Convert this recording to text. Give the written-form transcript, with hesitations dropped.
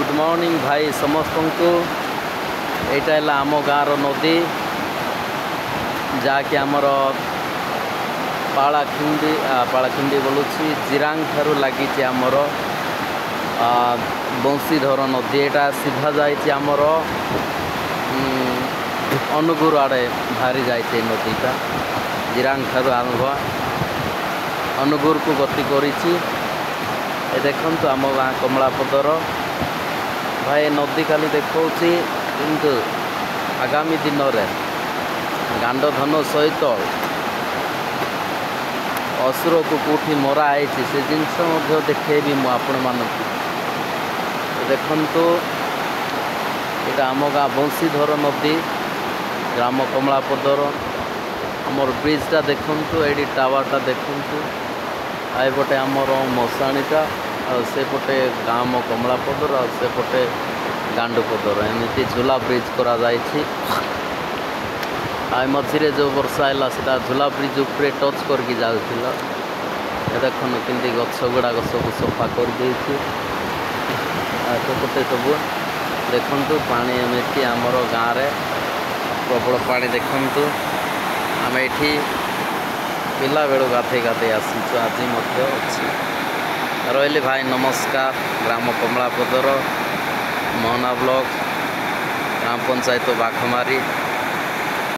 Good morning भाई समस्त को। यहाँ है आम गाँव नदी जहाँकि आमर पालाखिंडी बोलूँ जिरांग ठारू लगी आमर बंशीधर नदी। यहाँ सीधा जामर अनुगुर आड़े बाहरी जाए नदीटा जिरांग ठारू आरंभ अनुगुर को गति करिछि। देखु आम गाँ कमलापदर भाई नदी खाली देखा किंतु आगामी दिन में गांडधन सहित असुर को कौटी मराई से जिनस देखेबी मुझे देखु यहाँ आम गाँ बंशीधर नदी ग्राम कमलापदर आमर ब्रिजटा देखु ये टावरटा देखु आएपटे आमर मशाणीटा सेपटे गाँव कमलापदर सेपटे गांडुपदर एमती झूला ब्रिज करा मझे जो वर्षा है से झूला ब्रिज उपरे टच करके जाऊला देखुन कि गछ गुड़ाक सब सफा कर सेपटे सब देखु पानी एमती आमर गाँव में प्रबल पानी देखु आम ये पिला बेलू गाधे आसीचु आज अच्छी रही भाई नमस्कार। ग्राम कमलापदर मोहना ब्लॉक ग्राम पंचायत बाघमारी।